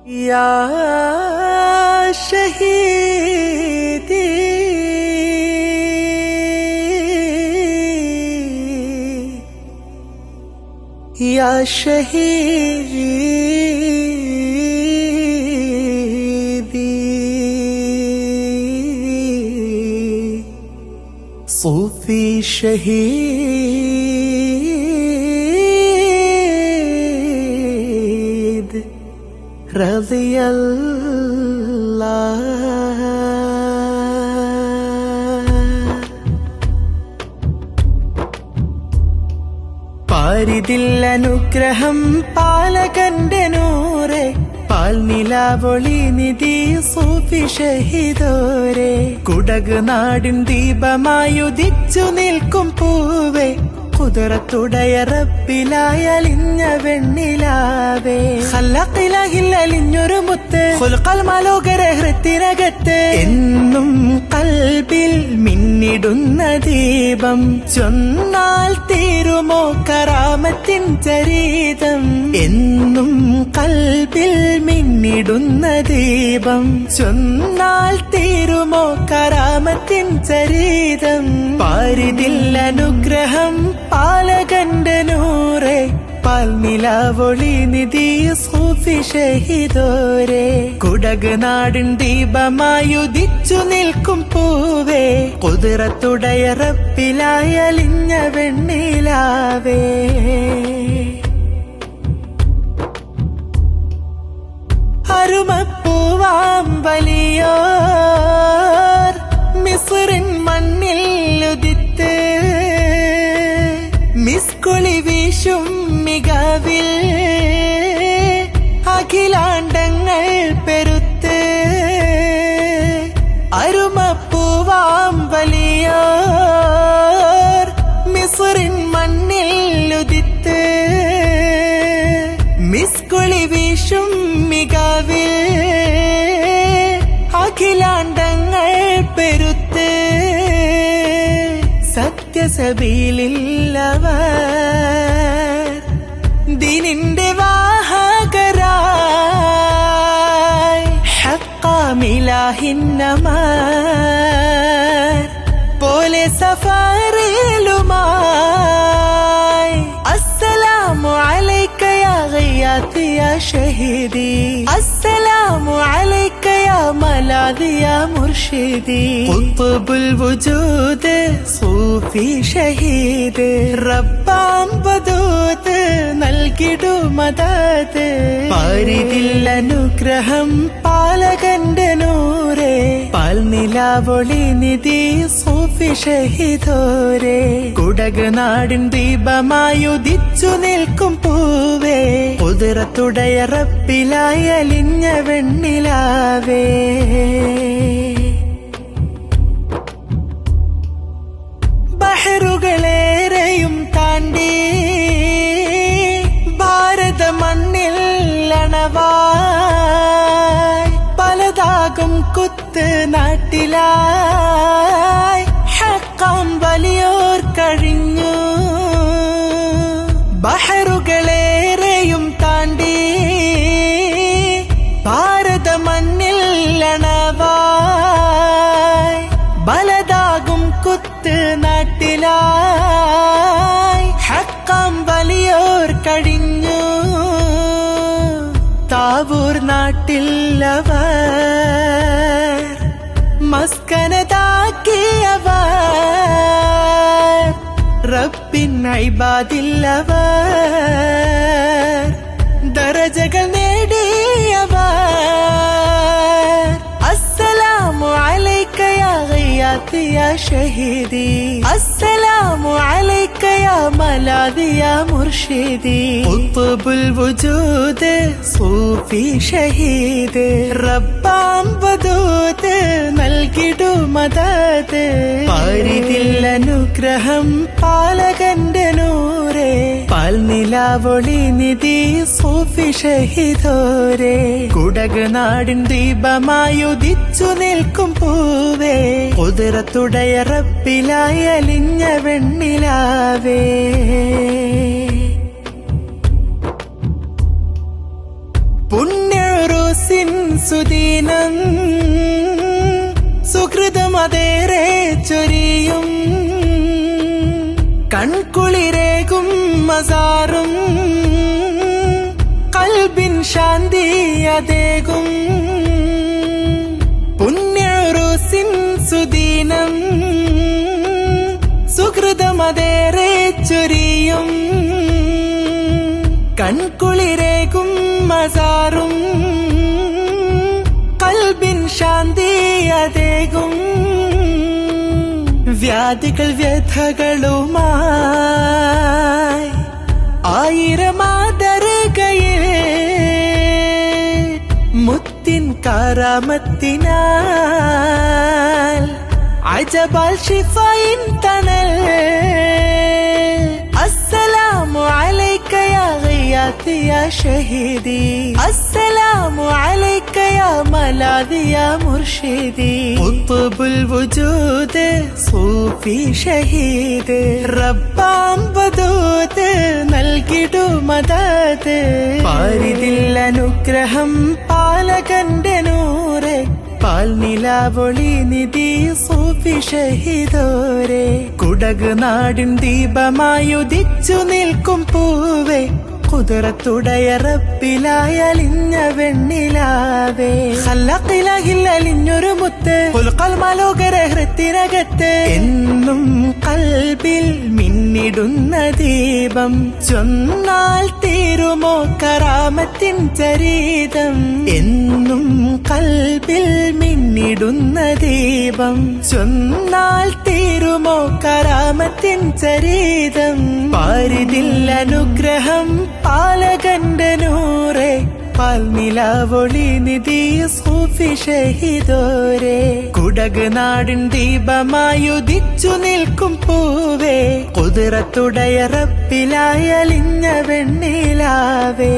या शहीदी या शहीदी सूफी शहीद رضي الله പാരിതിൽ അനുഗ്രഹം പാലകന്റെ നൂറെ പാൽനിലാവൊളി നിധി സൂഫി ഷഹീദോരെ കുടക് നാടിൻ ദീപമായുദിച്ചു നിൽക്കും പൂവേ കുതിരത്തുടയ റബ്ബിലായ അലിഞ്ഞ വെണ്ണിലാവേ ഖലഖിലഹില്ലലിഞ്ഞൊരു മുത്ത് ഖുൽഖൽ മലോകര ഹൃത്തിനകത്ത് എന്നും കൽബിൽ മിന്നിടുന്ന ദീപം ചൊന്നാൽ തീരുമോ കറാമത്തിൻ ചരിതം എന്നും കൽബിൽ മിന്നിടുന്ന ദീപം ചൊന്നാൽ തീരുമോ കറാമത്തിൻ ചരിതം പാരിതിൽ അനുഗ്രഹം പാലകന്റെ നൂറെ പാൽനിലാവൊളി നിധി സൂഫി ഷഹീദോരെ കുടക് നാടിൻ ദീപമായുദിച്ചു നിൽക്കും പൂവേ കുതിരത്തുടയ റബ്ബിലായ അലിഞ്ഞ വെണ്ണിലാവേ അരുമപ്പൂവാം വലിയോർ മിസ്റിൻ മണ്ണിൽ ഉദിത്ത് മിസ്കുളി വീശും മികവിൽ അഖിലാണ്ടങ്ങൾ പെരുത്ത് അരുമപ്പൂവാം വലിയോർ മിസ്റിൻ മണ്ണിൽ ഉദിത്ത് മിസ്കുളി വീശും മികവിൽ അഖിലാണ്ടങ്ങൾ പെരുത്ത് സത്യസബീലില്ലവർ ദീനിന്റെ വാഹകരായി ഹഖാമിലാഹിന്നമാർ പോലെ സഫാറിലുമായി അസ്സലാമു അലൈക യാ ഗിയാത്തി യാ ഷഹീദി അസ്സലാമു അലൈക യാ മലാദി യാ മുർഷിദി ഖുത്ബുൽ വജൂദ് സൂഫി ഷഹീദ് റബ്ബാം വദൂദ് നൽകിടു മദദ് പാരിതിൽ അനുഗ്രഹം പാലകന്റെ നൂറെ പാൽനിലാവൊളി നിധി സൂഫി ഷഹീദോരെ കുടക് നാടിൻ ദീപമായുദിച്ചു നിൽക്കും പൂവേ കുതിരത്തുടയ റബ്ബിലായ അലിഞ്ഞ വെണ്ണിലാവേ ബഹറുകളേറെയും താണ്ടി ഭാരത മണ്ണിൽ അണവായി പലതാകും കുത്ത് നാട്ടിലായി ഹഖാം വലിയോർ കഴിഞ്ഞു ബഹറുകളേറെയും താണ്ടി ഭാരത മണ്ണിൽ അണവായി ബലതാകും കുത്ത് നാട്ടിലായി ഹഖാം വലിയോർ കഴിഞ്ഞു താവൂർ നാട്ടിൽ അവർ മസ്കനതാക്കിയവർ റബ്ബിൻ ഇബാദില്ലവർ ദറജകൾ നേടിയവർ അസ്സലാമു അലൈക യാ ഗിയാത്തി യാ ഷഹീദി അസ്സലാമു അലൈക യാ മലാദി യാ മുർഷിദി ഖുത്ബുൽ വജൂദ് സൂഫി ഷഹീദ് റബ്ബാം വദൂദ് നൽകിടു മദദ് പാരിതിൽ അനുഗ്രഹം പാലകന്റെ നൂറെ പാൽനിലാവൊളി നിധി സൂഫി ഷഹീദോരെ കുടക് നാടിൻ ദീപമായുദിച്ചു നിൽക്കും പൂവേ കുതിരത്തുടയ റബ്ബിലായ അലിഞ്ഞ വെണ്ണിലാവേ പുണ്യ സുദീനം സുഹൃതമതേറെ ചൊരിയും കൺകുളിരേകും മസാറും കൽബിൻ ശാന്തി അതേകും പുണ്യറുസിൻ സുദീനം സുഹൃതമതേറെ ചൊരിയും കൺകുളിരേകും മസാറും കൽബിൻ ശാന്തി അതേകും വ്യാധികൾ വ്യഥകളുമായി ആയിരമാതറുകയിൽ മുത്തിൻ കാരാമത്തിനാൽ അജബാൽ ശിഫായിൻ തണൽ അസ്സലാമു അലൈക യാ ഗിയാത്തി യാ ഷഹീദി അസ്സലാമു അലൈക യാ മലാദി യാ മുർഷിദി ഖുത്ബുൽ വജൂദ് സൂഫി ഷഹീദ് റബ്ബാം വദൂദ് നൽകിടു മദദ് പാരിതിൽ അനുഗ്രഹം പാലകന്റെ നൂറേ പാൽനിലാവൊളി നിധി സൂഫി ഷഹീദോരെ കുടക് നാടിൻ ദീപമായുദിച്ചു നിൽക്കും പൂവേ കുതിരത്തുടയ റബ്ബിലായലിഞ്ഞ വെണ്ണിലാവേ ഖലഖിലഹില്ലലിഞ്ഞൊരു മുത്ത് പുൽക്കൽമലോകര ഹൃത്തിനകത്ത് എന്നും കൽബിൽ മിന്നിടുന്ന ദീപം ചൊന്നാൽ തീരുമോ കറാമത്തിൻ ചരിതം എന്നും കൽബിൽ മിന്നിടുന്ന ദീപം ചൊന്നാൽ തീരുമോ കറാമത്തിൻ ചരിതം പാരിതിൽ അനുഗ്രഹം പാലകന്റെ നൂറേ പാൽനിലാവൊളി നിധി സൂഫി ഷഹീദോരെ കുടക് നാടിൻ ദീപമായുദിച്ചു നിൽക്കും പൂവേ കുതിരത്തുടയ റബ്ബിലായലിഞ്ഞ വെണ്ണിലാവേ